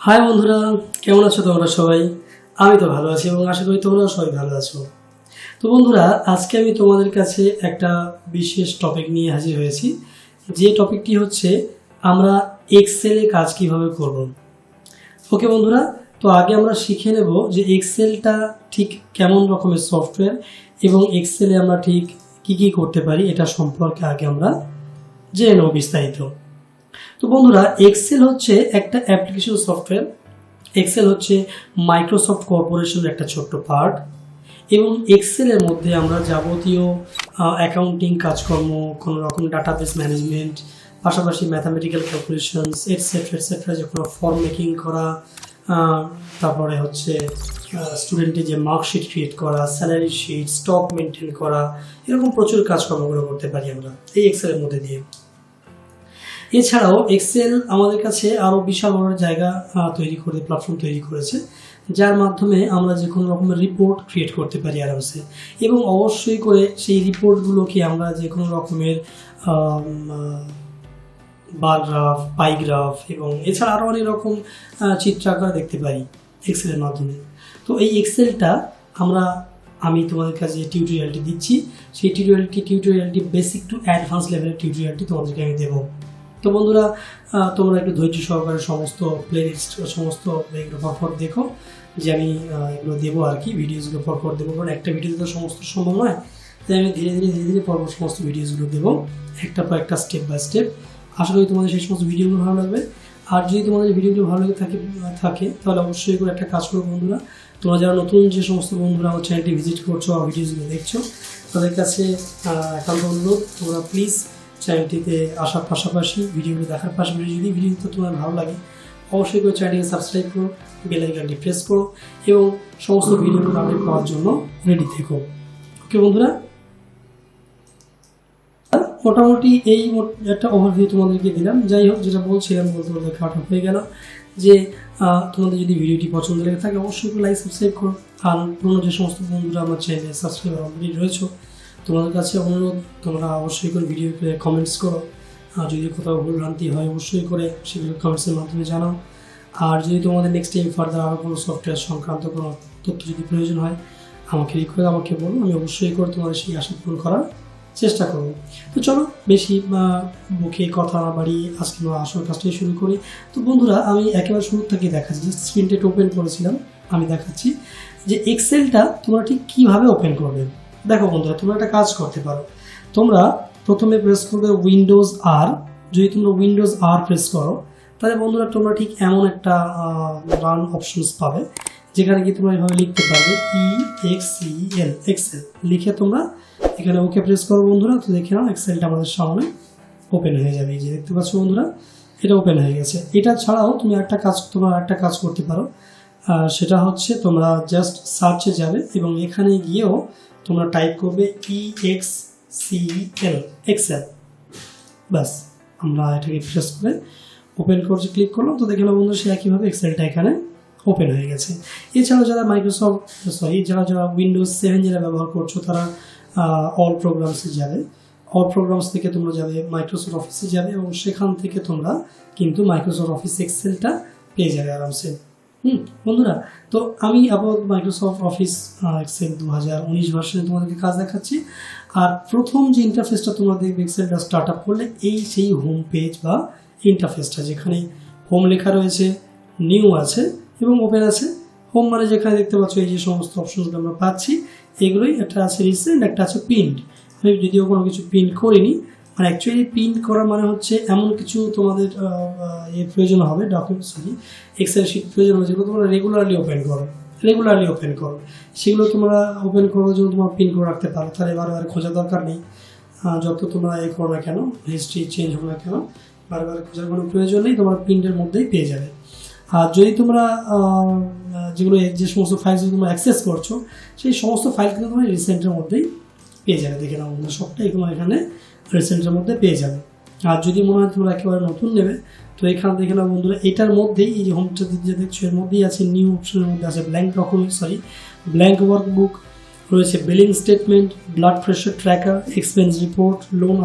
High বন্ধুরা, কেমন আছো তোমরা সবাই? আমি তো ভালো আছি এবং আশা করি তোমরাও সবাই ভালো আছো। তো বন্ধুরা, আজকে আমি তোমাদের কাছে একটা বিশেষ টপিক নিয়ে হাজির হয়েছি, যে টপিকটি হচ্ছে আমরা এক্সেলে কাজ কিভাবে করব। ওকে বন্ধুরা, তো আগে আমরা শিখে নেব যে এক্সেলটা ঠিক কেমন রকমের সফটওয়্যার এবং এক্সেলে আমরা ঠিক কি করতে পারি এটা সম্পর্কে আগে আমরা জেনে নেব বিস্তারিত। তো বন্ধুরা, এক্সেল হচ্ছে একটা অ্যাপ্লিকেশন সফটওয়্যার। এক্সেল হচ্ছে মাইক্রোসফট কর্পোরেশনের একটা ছোট্ট পার্ট এবং এক্সেলের মধ্যে আমরা যাবতীয় অ্যাকাউন্টিং কাজকর্ম, কোনো রকম ডাটাবেস ম্যানেজমেন্ট, পাশাপাশি ম্যাথামেটিক্যাল ক্যালকুলেশনস এটসেট্রা যে কোনো ফর্ম মেকিং করা, তারপরে হচ্ছে স্টুডেন্টের যে মার্কশিট ক্রিয়েট করা, স্যালারি শিট, স্টক মেনটেন করা, এরকম প্রচুর কাজকর্মগুলো করতে পারি আমরা এই এক্সেলের মধ্যে দিয়ে। এছাড়াও এক্সেল আমাদের কাছে আরও বিশাল বড় জায়গা প্ল্যাটফর্ম তৈরি করেছে, যার মাধ্যমে আমরা যে কোনো রকমের রিপোর্ট ক্রিয়েট করতে পারি আরামসে, এবং অবশ্যই করে সেই রিপোর্টগুলোকে আমরা যে কোনো রকমের বার গ্রাফ, পাই গ্রাফ এবং এছাড়া আরও অনেক রকম চিত্রাকার দেখতে পারি এক্সেলের মাধ্যমে। তো এই এক্সেলটা আমি তোমাদের কাছে যে টিউটোরিয়ালটি দিচ্ছি, সেই টিউটোরিয়ালটি বেসিক টু অ্যাডভান্স লেভেলের টিউটোরিয়ালটি তোমাদেরকে আমি দেবো। তো বন্ধুরা, তোমরা একটু ধৈর্য সহকারে সমস্ত প্লেলিস্ট, সমস্ত এগুলো পরপর দেখো, যে আমি এগুলো দেবো আর কি, ভিডিওসগুলো পরপর দেবো, কারণ একটা ভিডিওতে তো সমস্ত সম্ভব নয়, তাই আমি ধীরে ধীরে পরপর সমস্ত ভিডিওসগুলো দেবো, একটা পর একটা, স্টেপ বাই স্টেপ। আশা করি তোমাদের সেই সমস্ত ভিডিওগুলো ভালো লাগবে। আর যদি তোমাদের ভিডিওগুলো ভালো লাগে থাকে তাহলে অবশ্যই করে একটা কাজ করো বন্ধুরা, তোমরা যারা নতুন যে সমস্ত বন্ধুরা আমার চ্যানেলটি ভিজিট করছো আর ভিডিওসগুলো দেখছো, তাদের কাছে একান্ত অনুরোধ, তোমরা প্লিজ চ্যানেলটিতে আসার পাশাপাশি, ভিডিওগুলো দেখার পাশাপাশি যদি ভিডিওটা তোমার ভালো লাগে অবশ্যই করে চ্যানেলটিকে সাবস্ক্রাইব করো, বেল আইকনটি প্রেস করো এবং সমস্ত ভিডিওগুলো আপডেট পাওয়ার জন্য রেডি থেকো। ওকে বন্ধুরা, মোটামুটি এই একটা ওভারভিউ তোমাদেরকে দিলাম। যাই হোক, যেটা বলছিলাম বলতে কাট হয়ে গেল, যে তোমাদের যদি ভিডিওটি পছন্দ লেগে থাকে অবশ্যই করে লাইক সাবস্ক্রাইব করো। আর পুরোনো যে সমস্ত বন্ধুরা আমার চ্যানেলে সাবস্ক্রাইব অলরেডি রয়েছে, তোমাদের কাছে অনুরোধ, তোমরা অবশ্যই করে ভিডিওতে কমেন্টস করো। আর যদি কোথাও ভুল ভ্রান্তি হয় অবশ্যই করে সেগুলো কমেন্টসের মাধ্যমে জানাও। আর যদি তোমাদের নেক্সট টাইম ফার্দার আরও কোনো সফটওয়্যার সংক্রান্ত কোনো তথ্য যদি প্রয়োজন হয় আমাকে বলো, আমি অবশ্যই করে তোমাদের সেই আশা পূরণ করার চেষ্টা করব। তো চলো বেশি মুখে কথা না বাড়িয়ে আজকে আমরা আসল কাজটাই শুরু করি। তো বন্ধুরা, আমি একেবারে শুরু থেকে দেখাচ্ছি, স্ক্রিনটা ওপেন করেছিলাম, আমি দেখাচ্ছি যে এক্সেলটা তোমরা ঠিক কীভাবে ওপেন করবে। দেখো বন্ধুরা, তোমরা একটা কাজ করতে পারো, তোমরা প্রথমে প্রেস করবে উইন্ডোজ আর। যদি তোমরা উইন্ডোজ আর প্রেস করো তাহলে বন্ধুরা তোমরা ঠিক এমন একটা রান অপশনস পাবে, যেখানে কি তোমরা এভাবে লিখতে পারবে EXCL এক্সেল লিখে তোমরা এখানে ওকে প্রেস করো বন্ধুরা। তো দেখে নাও এক্সেলটা আমাদের সামনে ওপেন হয়ে যাবে। এই যে দেখতে পাচ্ছ বন্ধুরা, এটা ওপেন হয়ে গেছে। এটা ছাড়াও তোমরা একটা কাজ করতে পারো, সেটা হচ্ছে তোমরা জাস্ট সার্চে যাবে এবং এখানে গিয়েও তোমরা টাইপ করবে EXCL এক্সেল, ব্যাস। আমরা এটাকে প্রেস করে ওপেন করছি, ক্লিক করলাম। তো দেখে নাও বন্ধুরা, সে একইভাবে এক্সেলটা এখানে ওপেন হয়ে গেছে। এছাড়াও যারা উইন্ডোজ 7 যারা ব্যবহার করছো তারা অল প্রোগ্রামসে যাবে। অল প্রোগ্রামস থেকে তোমরা যাবে মাইক্রোসফট অফিসে যাবে এবং সেখান থেকে তোমরা কিন্তু মাইক্রোসফট অফিস এক্সেলটা পেয়ে যাবে আরামসে। বন্ধুরা, তো আমি আবার মাইক্রোসফট অফিস এক্সেল 2019 ভার্সনে তোমাদেরকে কাজ দেখাচ্ছি। আর প্রথম যে ইন্টারফেসটা তোমরা দেখবে এক্সেলটা স্টার্ট আপ করলে, সেই হোম পেজ বা ইন্টারফেসটা, যেখানে হোম লেখা রয়েছে, নিউ আছে এবং ওপেন আছে। হোম মানে যেখানে দেখতে পাচ্ছ এই যে সমস্ত অপশনগুলো আমরা পাচ্ছি, এগুলোই একটা আছে রিসেন্ট, একটা আছে পিন্ড। আমি যদিও কোনো কিছু পিন করিনি, মানে অ্যাকচুয়ালি পিন করা মানে হচ্ছে এমন কিছু তোমাদের প্রয়োজন হবে, এক্সেল শিট প্রয়োজন হবে, যেগুলো তোমরা রেগুলারলি ওপেন করো। সেগুলো তোমরা ওপেন করো যেন তোমরা পিন করে রাখতে পারো, তাহলে বারবার খোঁজার দরকার নেই। যত তোমরা করো না কেন, হিস্ট্রি চেঞ্জ হোক না কেন, বারবার খোঁজার কোনো প্রয়োজন নেই, তোমরা প্রিন্টের মধ্যেই পেয়ে যাবে। আর যদি তোমরা যে সমস্ত ফাইলগুলো তোমরা অ্যাক্সেস করছো, সেই সমস্ত ফাইল কিন্তু তোমরা রিসেন্টের মধ্যেই পেয়ে যাবে। দেখে নাও বন্ধুরা, সবটাই তোমার এখানে রিসেন্টের মধ্যে পেয়ে যাবে। আর যদি মনে হয় তোমরা একেবারে নতুন নেবে, তো এখানে দেখে নাও বন্ধুরা, এটার মধ্যেই এই যে হোমটা যে দেখছো এর মধ্যেই আছে নিউ অপশনের মধ্যে আছে ব্ল্যাঙ্ক ওয়ার্কবুক রয়েছে, billing statement, blood pressure tracker, expense report, loan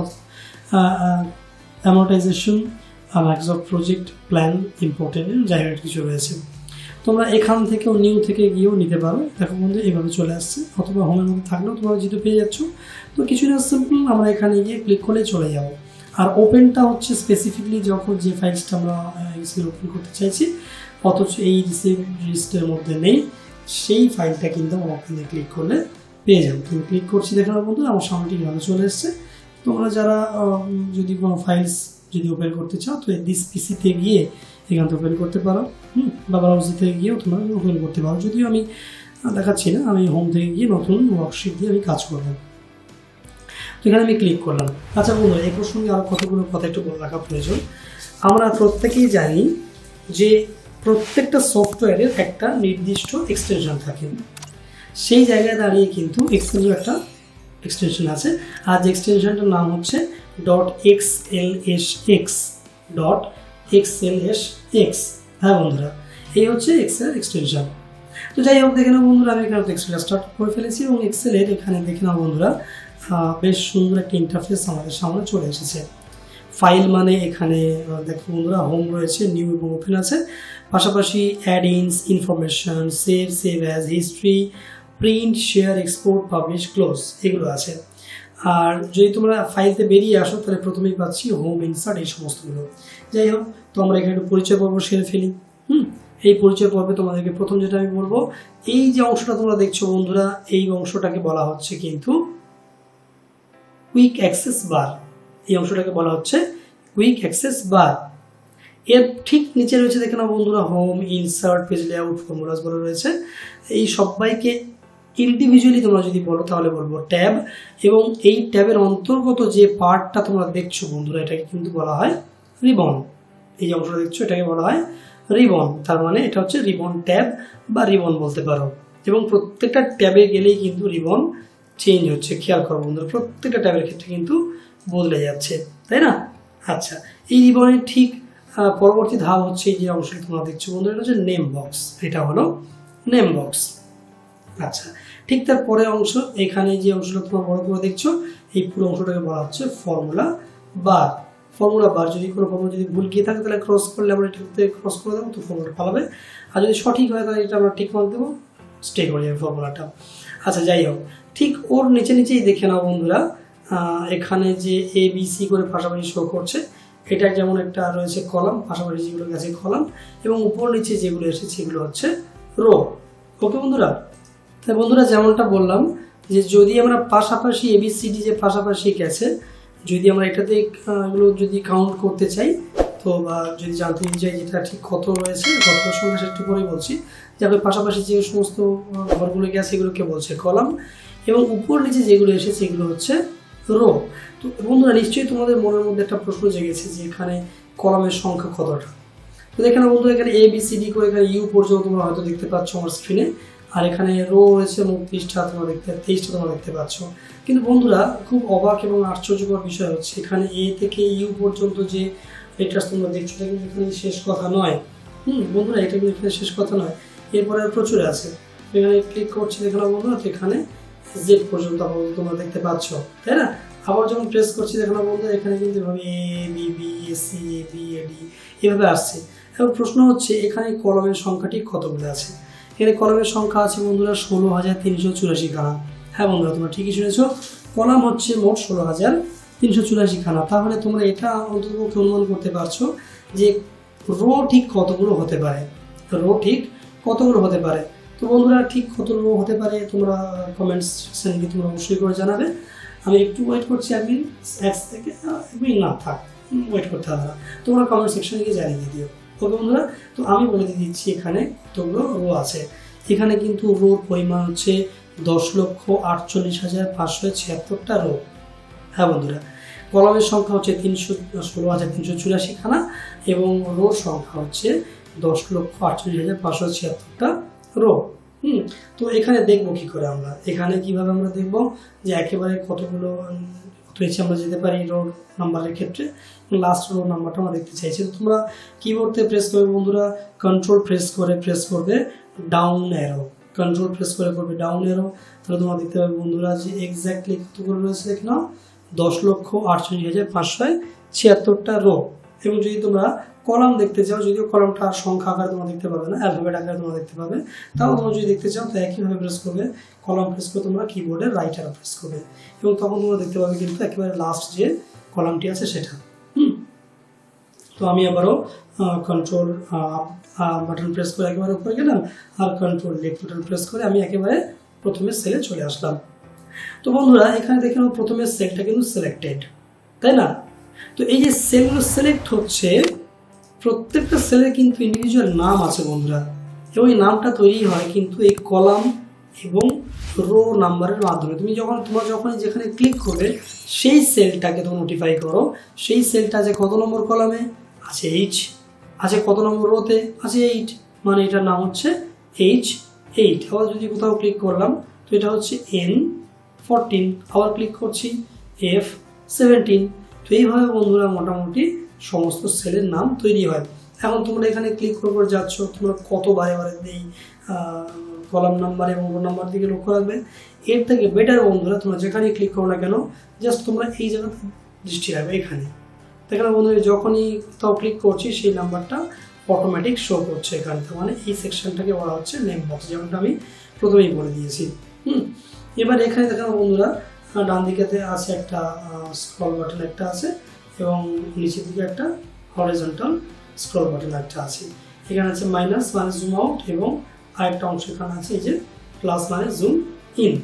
amortisation, Microsoft project plan important যাই হোক কিছু রয়েছে। তোমরা এখান থেকেও নিউ থেকে গিয়েও নিতে পারো। দেখো বন্ধু এইভাবে চলে আসছে, অথবা হোমের মধ্যে থাকলেও তোমরা যেহেতু পেয়ে যাচ্ছ, তো কিছু না সিম্পল আমরা এখানে গিয়ে ক্লিক করলে চলে যাবো। আর ওপেনটা হচ্ছে স্পেসিফিকলি যখন যে ফাইলসটা আমরা ওপেন করতে চাইছি অথচ এই রিসিভ লিস্টের মধ্যে নেই, সেই ফাইলটা কিন্তু আমরা ওপেনে ক্লিক করলে পেয়ে যাবো। কিন্তু ক্লিক করছি দেখো বন্ধু আমার সামনে ভালো চলে এসছে। তোমরা যারা যদি কোনো ফাইলস যদি ওপেন করতে চাও তো দিস পিসিতে গিয়ে এখান থেকে ওপেন করতে পারো, বা ব্রাউজার থেকে গিয়েও তোমরা ওপেন করতে পারো। যদিও আমি দেখাচ্ছি না, আমি হোম থেকে গিয়ে নতুন ওয়ার্কশিট দিয়ে আমি কাজ করবো। তো এখানে আমি ক্লিক করলাম। আচ্ছা বন্ধু এই প্রসঙ্গে আরও কতগুলো কথা একটু বলে রাখা প্রয়োজন। আমরা প্রত্যেকেই জানি যে প্রত্যেকটা সফটওয়্যারের একটা নির্দিষ্ট এক্সটেনশন থাকে। সেই জায়গায় দাঁড়িয়ে কিন্তু এক্সেলের একটা এক্সটেনশন আছে, আর যে এক্সটেনশনটার নাম হচ্ছে .xlsx. হ্যাঁ বন্ধুরা, এই হচ্ছে এক্সেল এক্সটেনশন। তো যাই হোক দেখে নাও বন্ধুরা, আমি এখানে এক্সেলটা স্টার্ট করে ফেলেছি এবং এক্সেলের এখানে দেখে নাও বন্ধুরা বেশ সুন্দর একটা ইন্টারফেস আমাদের সামনে চলে এসেছে। ফাইল মানে এখানে দেখো বন্ধুরা হোম রয়েছে, নিউ এবং ওপেন আছে, পাশাপাশি add ins, information, save as, history, print, share, export, publish, close এগুলো আছে। আর যদি তোমরা ফাইলতে বেরিয়ে আসো তাহলে প্রথমেই পাচ্ছি হোম, ইনসার্ট, এই সমস্তগুলো। যাই হোক, তো আমরা এখানে একটু পরিচয় পর্ব সেরে ফেলি। এই পরিচয় পর্বে তোমাদেরকে প্রথম যেটা আমি বলবো, এই যে অংশটা তোমরা দেখছো বন্ধুরা, এই অংশটাকে বলা হচ্ছে কিন্তু কুইক অ্যাক্সেস বার। এই অংশটাকে বলা হচ্ছে কুইক অ্যাক্সেস বার। এর ঠিক নিচে রয়েছে দেখে নাও বন্ধুরা home, insert, page layout, formulas বলে রয়েছে। এই সবাইকে ইন্ডিভিজুয়ালি তোমরা যদি বলো তাহলে বলবো ট্যাব, এবং এই ট্যাবের অন্তর্গত যে পার্টটা তোমরা দেখছো বন্ধুরা এটাকে কিন্তু বলা হয় রিবন। এই যে অংশটা দেখছো এটাকে বলা হয় রিবন, তার মানে এটা হচ্ছে রিবন ট্যাব বা রিবন বলতে পারো। এবং প্রত্যেকটা ট্যাবে গেলেই কিন্তু রিবন চেঞ্জ হচ্ছে, খেয়াল করো বন্ধুরা, প্রত্যেকটা ট্যাবের ক্ষেত্রে কিন্তু বদলে যাচ্ছে, তাই না? আচ্ছা, এই রিবনের ঠিক পরবর্তী ধাপ হচ্ছে এই যে অংশটি তোমরা দেখছো বন্ধুরা, এটা হচ্ছে নেম বক্স। এটা হলো নেম বক্স। আচ্ছা, ঠিক তার পরের অংশ, এখানে যে অংশটা তোমরা বড় করে দেখছো এই পুরো অংশটাকে বলা হচ্ছে ফর্মুলা বার। ফর্মুলা বার, যদি কোনো ফর্মুলা যদি ভুল গিয়ে থাকে তাহলে ক্রস করলে আমরা এটাতে ক্রস করে দেবো, তো ফর্মুলা পালাবে। আর যদি সঠিক হয় তাহলে এটা আমরা ঠিক করে দেবো, স্টে করে যাবে ফর্মুলাটা। আচ্ছা যাই হোক, ঠিক ওর নিচেই দেখে নাও বন্ধুরা, এখানে যে ABC করে পাশাপাশি শো করছে, এটা যেমন একটা রয়েছে কলাম, পাশাপাশি যেগুলো গেছে কলাম, এবং উপর নিচে যেগুলো এসেছে সেগুলো হচ্ছে রো। ওকে বন্ধুরা, তাই বন্ধুরা যেমনটা বললাম যে যদি আমরা পাশাপাশি ABCD যে পাশাপাশি গেছে, যদি আমরা এটাতে এগুলো যদি কাউন্ট করতে চাই, তো বা যদি জানতে চাই যেটা ঠিক কত রয়েছে, কত সংখ্যা সেটা পরেই বলছি, যাবে পাশাপাশি যে সমস্ত ঘরগুলো গেছে এগুলোকে বলছে কলাম, এবং উপর নিচে যেগুলো এসেছে এগুলো হচ্ছে রো। তো বন্ধুরা নিশ্চয়ই তোমাদের মনের মধ্যে একটা প্রশ্ন জেগেছে যে এখানে কলামের সংখ্যা কতটা। তো দেখে না বন্ধুরা, এখানে ABCD করে এখানে ইউ পর্যন্ত তোমরা হয়তো দেখতে পাচ্ছ আমার স্ক্রিনে, আর এখানে রো রয়েছে 29টা, তোমরা 23টা তোমরা দেখতে পাচ্ছ। কিন্তু বন্ধুরা খুব অবাক এবং আশ্চর্যকর বিষয় হচ্ছে এখানে A থেকে ইউ পর্যন্ত যে লেটার্স তোমরা দেখছো এটা কিন্তু এখানে শেষ কথা নয়। বন্ধুরা এটা কিন্তু এখানে শেষ কথা নয়, এরপরে আর প্রচুর আছে। এখানে ক্লিক করছি দেখে না বন্ধুরা, তো এখানে জেড পর্যন্ত তোমরা দেখতে পাচ্ছ, তাই না? আবার যখন প্রেস করছি দেখো না বন্ধুরা, এখানে কিন্তু এভাবে ABB, AC, AB, AD এভাবে আসছে। এখন প্রশ্ন হচ্ছে এখানে কলমের সংখ্যাটি কতগুলো আছে? এখানে কলামের সংখ্যা আছে বন্ধুরা 16,384 খানা। হ্যাঁ বন্ধুরা, তোমরা ঠিকই শুনেছো, কলাম হচ্ছে মোট 16,384 খানা। তাহলে তোমরা এটা অন্তত অনুমান করতে পারছো যে রো ঠিক কতগুলো হতে পারে, রো ঠিক কতগুলো হতে পারে। তো বন্ধুরা ঠিক কত রো হতে পারে তোমরা কমেন্টস সেকশনে তোমরা অবশ্যই করে জানাবে। আমি একটু ওয়েট করছি, এক থেকে না থাক, ওয়েট করতে হবে না, তোমরা কমেন্ট সেকশনে গিয়ে জানিয়ে দিও। ওকে বন্ধুরা, তো আমি বলে দিচ্ছি এখানে কতগুলো রো আছে। এখানে কিন্তু রোর পরিমাণ হচ্ছে 10,48,576টা রো। হ্যাঁ বন্ধুরা, কলামের সংখ্যা হচ্ছে 16,384 খানা, এবং রোর সংখ্যা হচ্ছে 10,48,576টা রো। তো এখানে দেখবো কি করে আমরা, এখানে কিভাবে আমরা দেখবো যে একেবারে কতগুলো হয়েছে আমরা যেতে পারি রো নাম্বারের ক্ষেত্রে। লাস্ট রো নাম্বারটা আমরা দেখতে চাইছি। তো তোমরা কিবোর্ডে প্রেস করবে বন্ধুরা, কন্ট্রোল প্রেস করবে ডাউন অ্যারো, কন্ট্রোল প্রেস করে করবে ডাউন অ্যারো, তাহলে তোমরা দেখতে পাবে বন্ধুরা যে এক্স্যাক্টলি কতগুলো রয়েছে দেখে নাও, 10,48,576টা রো। এবং যদি তোমরা কলাম দেখতে চাও, যদিও কলামটা সংখ্যা আকারে তোমরা দেখতে পাবে না, অ্যালফাবেট আকারে তোমরা দেখতে পাবে, তাও তোমরা যদি দেখতে চাও তো একইভাবে প্রেস করবে, কলাম প্রেস করে তোমরা কিবোর্ডের রাইট অ্যারো প্রেস করবে এবং তখন তোমরা দেখতে পাবে কিন্তু একেবারে লাস্ট যে কলামটি আছে সেটা। তো আমি আবারও কন্ট্রোল বাটন প্রেস করে একেবারে উপরে গেলাম, আর কন্ট্রোল লেফট বাটন প্রেস করে আমি একেবারে প্রথমে সেলে চলে আসলাম। তো বন্ধুরা এখানে দেখে নাও প্রথমে সেলটা কিন্তু সিলেক্টেড, তাই না? তো এই যে সেলগুলো সিলেক্ট হচ্ছে, প্রত্যেকটা সেলের কিন্তু ইন্ডিভিজুয়াল নাম আছে বন্ধুরা, এবং এই নামটা তৈরি হয় কিন্তু এই কলাম এবং রো নাম্বারের মাধ্যমে। তোমরা যখন যেখানে ক্লিক করবে সেই সেলটাকে তোমরা নোটিফাই করো, সেই সেলটা আছে কত নম্বর কলামে আছে H, আছে কত নম্বর রোতে আছে 8, মানে এটার নাম হচ্ছে H8। আবার যদি কোথাও ক্লিক করলাম তো এটা হচ্ছে N14, আবার ক্লিক করছি F17। তো এইভাবে বন্ধুরা মোটামুটি সমস্ত সেলের নাম তৈরি হয়। এখন তোমরা এখানে ক্লিক করে যাচ্ছ, তোমরা কত বারে এই কলাম নাম্বার এবং রো নাম্বার দিকে লক্ষ্য রাখবে। এর থেকে বেটার বন্ধুরা তোমরা যেখানে ক্লিক করো না কেন, জাস্ট তোমরা এই জায়গাতে দৃষ্টি রাখবে। এখানে দেখো বন্ধুরা যখনই কোথাও ক্লিক করছি সেই নাম্বারটা অটোমেটিক শো করছে এখানে, মানে এই সেকশনটাকে বলা হচ্ছে নেম বক্স, যেমনটা আমি প্রথমেই বলে দিয়েছি। এবার এখানে দেখো বন্ধুরা ডান দিকেতে আছে একটা স্ক্রল বাটন একটা আছে এবং নিচের দিকে একটা হরিজন্টাল স্ক্রল বাটন একটা আছে। এখানে আছে মাইনাস মানে জুম আউট এবং আরেকটা অংশ এখানে আছে এই যে প্লাস মানে জুম ইন।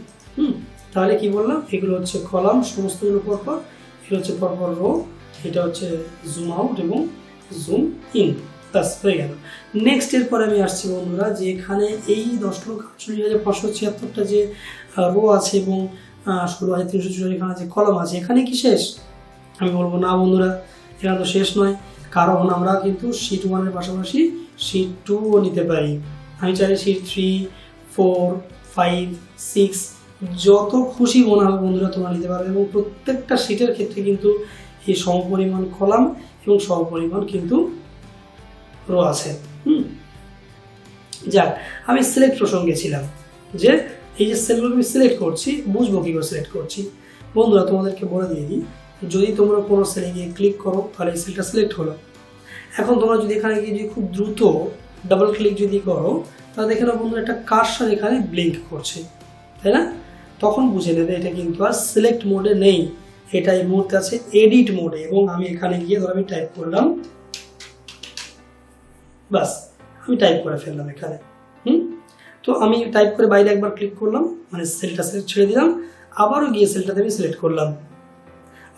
তাহলে কি বললাম, এগুলো হচ্ছে কলাম সমস্তগুলো পরপর, এগুলো হচ্ছে পরপর রো, এটা হচ্ছে জুম আউট এবং জুম ইন, ব্যাস হয়ে গেল। নেক্সট এরপরে আমি আসছি বন্ধুরা যে এখানে এই 10,48,576টা যে রো আছে এবং 16,364 এখানে যে কলাম আছে, এখানে কি শেষ? আমি বলবো না বন্ধুরা, এখানে তো শেষ নয়, কারণ আমরা কিন্তু শিট 1-এর পাশাপাশি শিট 2ও নিতে পারি। আমি চাই শিট 3, 4, 5, 6 যত খুশি মনে হবে বন্ধুরা তোমরা নিতে পারবে, এবং প্রত্যেকটা শিটের ক্ষেত্রে কিন্তু এই সমপরিমাণ কলাম এবং সমপরিমাণ কিন্তু রো আছে। যাক, আমি সিলেক্ট প্রসঙ্গে ছিলাম যে এই যে সেলগুলো আমি সিলেক্ট করছি, বুঝবো কী করে সিলেক্ট করছি। বন্ধুরা তোমাদেরকে বলে দিয়ে দিই, যদি তোমরা কোনো সেলে গিয়ে ক্লিক করো তাহলে এই সেলটা সিলেক্ট হলো। এখন তোমরা যদি এখানে গিয়ে যদি খুব দ্রুত ডাবল ক্লিক যদি করো তাহলে দেখে নাও বন্ধুরা একটা কার্সর এখানে ব্লিঙ্ক করছে, তাই না? তখন বুঝে নেবে এটা কিন্তু আর সিলেক্ট মোডে নেই, এটা এই মুহূর্তে আছে এডিট মোডে। এবং আমি এখানে গিয়ে ধরো আমি টাইপ করলাম, বাস আমি টাইপ করে ফেললাম এখানে। তো আমি টাইপ করে বাইরে একবার ক্লিক করলাম, মানে সেলটা সিলেক্ট ছেড়ে দিলাম, আবারও গিয়ে সেলটাতে আমি সিলেক্ট করলাম।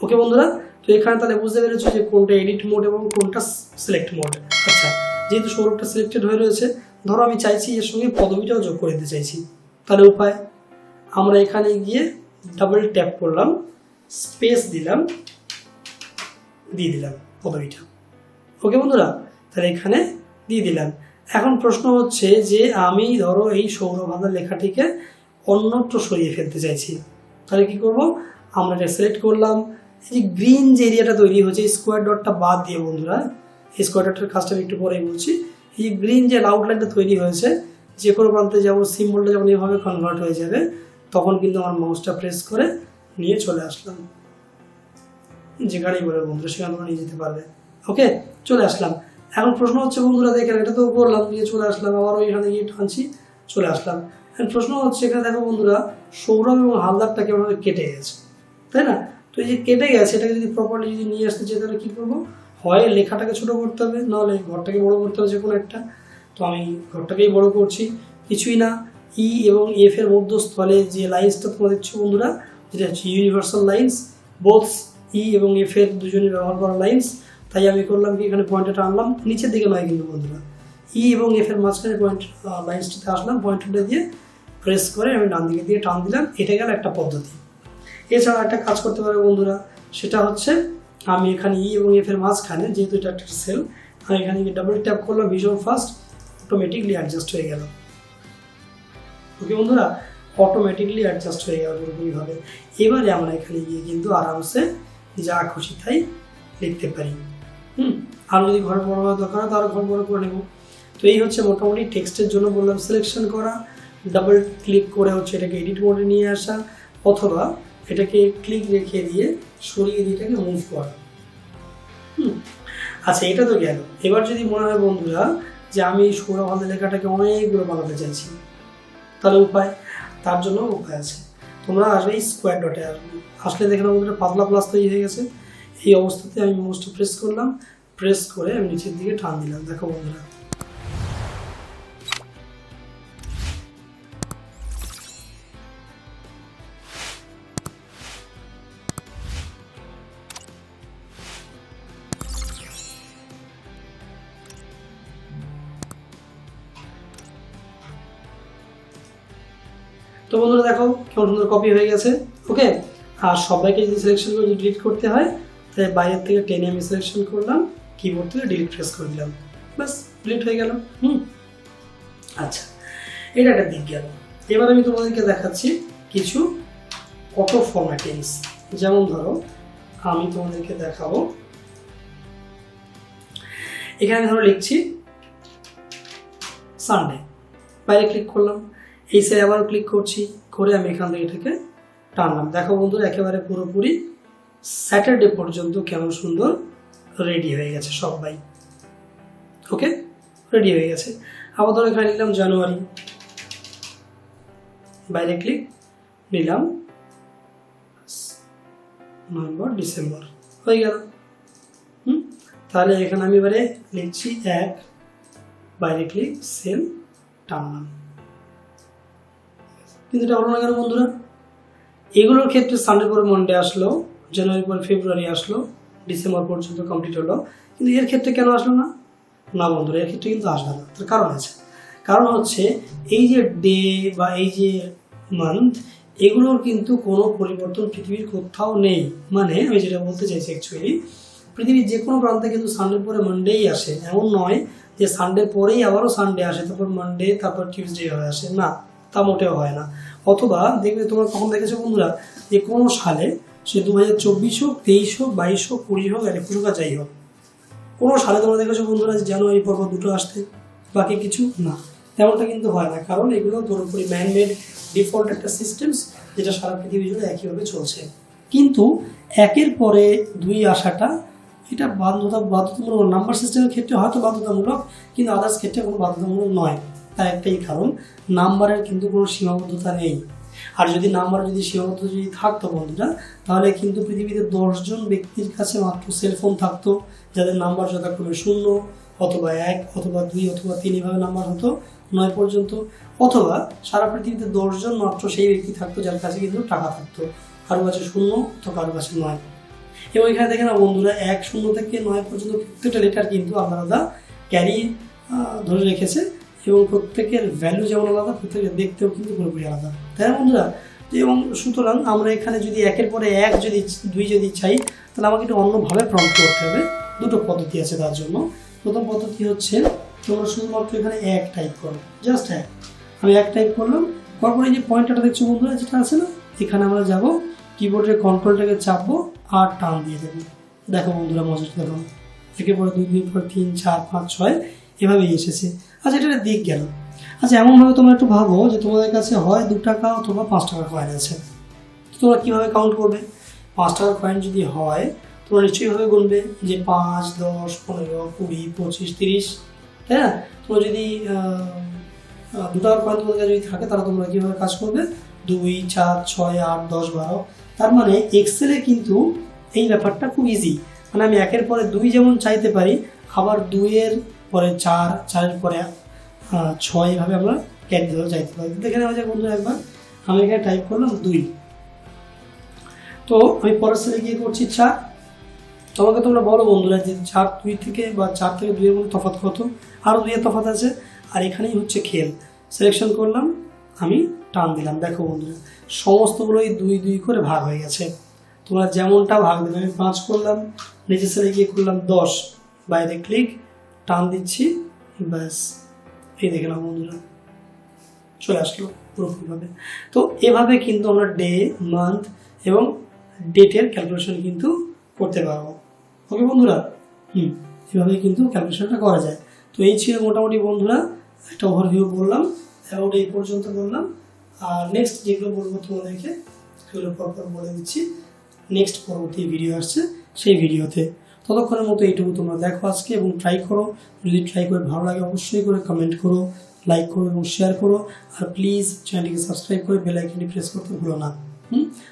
ওকে বন্ধুরা, তো এখানে তাহলে বুঝতে পেরেছো যে কোনটা এডিট মোড এবং কোনটা সিলেক্ট মোড। আচ্ছা, যেহেতু সৌরভটা সিলেক্টেড হয়ে রয়েছে, ধরো আমি চাইছি এর সঙ্গে পদবিটাও যোগ করে দিতে চাইছি, তাহলে উপায়, আমরা এখানে গিয়ে ডাবল ট্যাপ করলাম, স্পেস দিলাম, দিয়ে দিলাম পদবিটা। ওকে বন্ধুরা, তাহলে এখানে দিয়ে দিলাম। এখন প্রশ্ন হচ্ছে যে আমি ধরো এই সৌরভাগা লেখাটিকে অন্যত্র সরিয়ে ফেলতে চাইছি, তাহলে কি করব, আমরা এটা সিলেক্ট করলাম। এই যে গ্রিন যে এরিয়াটা তৈরি হয়েছে স্কোয়ার ডটটা বাদ দিয়ে বন্ধুরা, এই স্কোয়ার ডটের কাজটা আমি একটু পরেই বলছি। এই গ্রিন যে আউটলাইনটা তৈরি হয়েছে, যে কোনো প্রান্তে যাবো সিম্বলটা যখন এইভাবে কনভার্ট হয়ে যাবে তখন কিন্তু আমার মাউসটা প্রেস করে নিয়ে চলে আসলাম, যেখানেই বলে বন্ধুরা সেখানে তোমরা নিয়ে যেতে পারবে। ওকে, চলে আসলাম। এখন প্রশ্ন হচ্ছে বন্ধুরা দেখেন, এটা তো করলাম, নিয়ে চলে আসলাম, আবারও এখানে গিয়ে টানছি, চলে আসলাম। এখন প্রশ্ন হচ্ছে এখানে দেখো বন্ধুরা সৌরভ এবং হালদারটা কেমন কেটে গেছে, তাই না? তো এই যে কেটে গেছে এটাকে যদি প্রপারলি যদি নিয়ে আসতে চাই তাহলে কী করবো, হয় লেখাটাকে ছোটো করতে হবে, নাহলে ঘরটাকে বড়ো করতে হবে, যে কোনো একটা। তো আমি ঘরটাকেই বড়ো করছি, কিছুই না, ই এবং এফ এর মধ্যস্থলে যে লাইন্সটা তোমরা দেখছো বন্ধুরা, যেটা হচ্ছে ইউনিভার্সাল লাইন্স, বোথ ই এবং এফ এর দুজনের ব্যবহার করা লাইন্স। তাই আমি করলাম কি, এখানে পয়েন্টটা আনলাম, নিচের দিকে নয় কিন্তু বন্ধুরা, ই এবং এফ এর মাঝখানে পয়েন্ট লাইন্সটাতে আসলাম, পয়েন্টটা দিয়ে প্রেস করে আমি ডান দিকে দিয়ে টান দিলাম, এটা গেল একটা পদ্ধতি। এছাড়া একটা কাজ করতে পারে বন্ধুরা, সেটা হচ্ছে আমি এখানে ই এবং এফ এর মাঝখানে, যেহেতু এটা একটা সেল, আমি এখানে ডাবল ট্যাপ করলাম ভীষণ ফাস্ট, অটোমেটিকলি অ্যাডজাস্ট হয়ে গেল। ওকে বন্ধুরা, অটোমেটিকলি অ্যাডজাস্ট হয়ে গেল পুরোপুরিভাবে। এবারে আমরা এখানে গিয়ে কিন্তু আরামসে যা খুশি তাই লিখতে পারি। আর যদি ঘর বড় হওয়ার দরকার হয় তাহলে ঘর বড় করে নেব। তো এই হচ্ছে মোটামুটি টেক্সটের জন্য বললাম সিলেকশন করা, ডাবল ক্লিক করে হচ্ছে এটাকে এডিট মোডে নিয়ে আসা, অথবা এটাকে ক্লিক রেখে দিয়ে সরিয়ে দিয়ে এটাকে মুভ করা। আচ্ছা, এটা তো গেল। এবার যদি মনে হয় বন্ধুরা যে আমি সৌরভ হালদার লেখাটাকে অনেকগুলো বানাতে চাইছি, তাহলে তার জন্য উপায় আছে। তোমরা আসবে স্কোয়ার ডটে আসলে দেখে নাও বন্ধুরা পাতলা প্লাস তৈরি হয়ে গেছে। এই অবস্থাতে আমি মাউসটা প্রেস করলাম, প্রেস করে আমি নিচের দিকে টান দিলাম। দেখো বন্ধুরা, তো বন্ধুরা দেখো কেমন সুন্দর কপি হয়ে গেছে। ওকে, আর সবাইকে যদি সিলেকশন করে ডিলিট করতে হয় তাই বাইরের থেকে টেনে আমি সিলেকশন করলাম, কিবোর্ড থেকে ডিলিট প্রেস করে দিলাম, বাস ডিলিট হয়ে গেল। আচ্ছা, এটা একটা দিক গেল। এবার আমি তোমাদেরকে দেখাচ্ছি কিছু অটো ফরম্যাটিংস। যেমন ধরো আমি তোমাদেরকে দেখাবো, এখানে ধরো লিখছি সানডে, বাইরে ক্লিক করলাম, এই সাইডে আবার ক্লিক করছি, করে আমি এখান থেকে এটাকে টানলাম। দেখো বন্ধুরা একেবারে পুরোপুরি স্যাটারডে পর্যন্ত কেমন সুন্দর রেডি হয়ে গেছে সবাই। ওকে, রেডি হয়ে গেছে। আবার ধরো এখানে নিলাম জানুয়ারি, বাইরে ক্লিক, নিলাম নভেম্বর, ডিসেম্বর, হয়ে গেল। তাহলে এখানে আমি এবারে লিখছি 1, বাইরে ক্লিক, সেল, টানলাম। কিন্তু এটা হলো না কেন বন্ধুরা? এগুলোর ক্ষেত্রে সানডে পরে মন্ডে আসলো, জানুয়ারি পরে ফেব্রুয়ারি আসলো, ডিসেম্বর পর্যন্ত কমপ্লিট হলো, কিন্তু এর ক্ষেত্রে কেন আসলো না? না বন্ধুরা, এর ক্ষেত্রে কিন্তু আসবে না। তার কারণ আছে। কারণ হচ্ছে এই যে ডে বা এই যে মান্থ, এগুলোর কিন্তু কোনো পরিবর্তন পৃথিবীর কোথাও নেই। মানে আমি যেটা বলতে চাইছি অ্যাকচুয়ালি, পৃথিবীর যে কোনো প্রান্তে কিন্তু সানডে পরে মানডেই আসে। এমন নয় যে সানডে পরেই আবারও সানডে আসে, তারপর মানডে, তারপর টিউসডে হয়ে আসে, না, তা মোটেও হয় না। অথবা দেখবে তোমরা কখন দেখেছো বন্ধুরা, যে কোনো সালে, সে 2024 হোক, 23 হোক, 22 হোক, 20 হোক, 21 হোক, যাই হোক, কোনো সালে তোমরা দেখেছো বন্ধুরা যে জানুয়ারি পর দুটো আসতে, বাকি কিছু না, তেমনটা কিন্তু হয় না। কারণ এগুলো পুরোপুরি ম্যানমেড ডিফল্ট একটা সিস্টেমস, যেটা সারা পৃথিবী জুড়ে একইভাবে চলছে। কিন্তু 1-এর পরে 2 আসাটা, এটা বাধ্যতামূলক। নাম্বার সিস্টেমের ক্ষেত্রে হয়তো বাধ্যতামূলক, কিন্তু আদার্স ক্ষেত্রে কোনো বাধ্যতামূলক নয়। তার একটাই কারণ, নাম্বারের কিন্তু কোনো সীমাবদ্ধতা নেই। আর যদি নাম্বারে সীমাবদ্ধতা থাকতো বন্ধুরা, তাহলে কিন্তু পৃথিবীতে 10 জন ব্যক্তির কাছে মাত্র সেলফোন থাকতো, যাদের নাম্বার যথাক্রমে 0 অথবা 1 অথবা 2 অথবা 3 এভাবে নাম্বার হতো 9 পর্যন্ত। অথবা সারা পৃথিবীতে 10 জন মাত্র সেই ব্যক্তি থাকতো যার কাছে কিন্তু টাকা থাকতো, কারো কাছে 0 তো কারো কাছে 9। এবং এখানে দেখে না বন্ধুরা, 1-0 থেকে 9 পর্যন্ত প্রত্যেকটা লেটার কিন্তু আলাদা আলাদা ক্যারি ধরে রেখেছে, এবং প্রত্যেকের ভ্যালু যেমন আলাদা, প্রত্যেকের দেখতেও কিন্তু পুরোপুরি আলাদা, তাই না বন্ধুরা? এবং সুতরাং আমরা এখানে যদি 1-এর পরে 1 যদি 2 যদি চাই, তাহলে আমাকে একটু অন্যভাবে প্রম্পট করতে হবে। দুটো পদ্ধতি আছে তার জন্য। প্রথম পদ্ধতি হচ্ছে, তোমরা শুধুমাত্র এখানে 1 টাইপ করো, জাস্ট 1। আমি 1 টাইপ করলাম, তারপরে যে পয়েন্টারটা দেখছো বন্ধুরা, যেটা আছে না, এখানে আমরা যাব, কিবোর্ডের কন্ট্রোলটাকে চাপবো আর টান দিয়ে দেবো। দেখো বন্ধুরা মজাটা দেখো, 1-এর পরে 2, 2-এর পরে 3, 4, 5, 6 এভাবেই এসেছে। আচ্ছা, এটা দিক গেল। আচ্ছা, এমনভাবে তোমরা একটু ভাবো যে তোমাদের কাছে হয় 2 টাকা অথবা 5 টাকার কয়েন আছে, তোমরা কীভাবে কাউন্ট করবে? 5 টাকার কয়েন যদি হয়, তোমরা নিশ্চয়ইভাবে গুনবে যে 5, 10, 15, 20, 25, 30, তাই না? তোমরা যদি 2 টাকার কয়েন তোমাদের কাছে যদি থাকে, তাহলে তোমরা কীভাবে কাজ করবে? 2, 4, 6, 8, 10, 12। তার মানে এক্সেলে কিন্তু এই ব্যাপারটা খুব ইজি। মানে আমি 1-এর পরে 2 যেমন চাইতে পারি, আবার 2-এর পরে 4, 4-এর পরে 6, এভাবে আমরা ক্যারি ধরে চাইতে পারি। দেখে নেওয়া যায় বন্ধুরা একবার। আমি এখানে টাইপ করলাম 2, তো আমি পরের সেলে গিয়ে করছি 4। তোমাকে তোমরা বলো বন্ধুরা যে 4-2 থেকে বা 4 থেকে 2-এর মধ্যে তফাৎ কত? আরও 2-এর তফাৎ আছে। আর এখানেই হচ্ছে খেল। সিলেকশন করলাম, আমি টান দিলাম, দেখো বন্ধুরা সমস্তগুলোই 2, 2 করে ভাগ হয়ে গেছে। তোমরা যেমনটা ভাগ দেবে, আমি 5 করলাম, নিচে সেলে গিয়ে করলাম 10, বাইরে ক্লিক, টান দিচ্ছি, ব্যাস এই দেখে নাও বন্ধুরা চলে আসলো পুরোপুরিভাবে। তো এভাবে কিন্তু আমরা ডে, মান্থ এবং ডেটের ক্যালকুলেশন কিন্তু করতে পারবো। ওকে বন্ধুরা, এভাবে কিন্তু ক্যালকুলেশনটা করা যায়। তো এই ছিল মোটামুটি বন্ধুরা একটা ওভারভিউ বললাম, এবং এই পর্যন্ত বললাম। আর নেক্সট যেগুলো বলবো তোমাদেরকে সেগুলো পরপর বলে দিচ্ছি, নেক্সট পরবর্তী ভিডিও আসছে সেই ভিডিওতে। ততক্ষণের মতো এইটুকু তোমরা দেখো আজকে এবং ট্রাই করো। যদি ট্রাই করে ভালো লাগে অবশ্যই করে কমেন্ট করো, লাইক করো এবং শেয়ার করো। আর প্লিজ চ্যানেলটিকে সাবস্ক্রাইব করে বেল আইকনটি প্রেস করতে ভুলো না।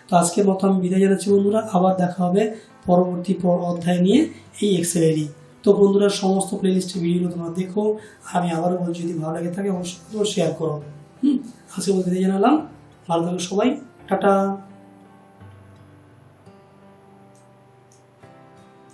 তো আজকের মতো আমি বিদায় জানাচ্ছি বন্ধুরা, আবার দেখা হবে পরবর্তী অধ্যায় নিয়ে এই এক্সেলেরই। তো বন্ধুরা সমস্ত প্লেলিস্টের ভিডিওগুলো তোমরা দেখো। আর আমি আবারও বলছি যদি ভালো লাগে থাকে অবশ্যই শেয়ার করো। আজকে বিদায় জানালাম, ভালো থাকো সবাই, টাটা।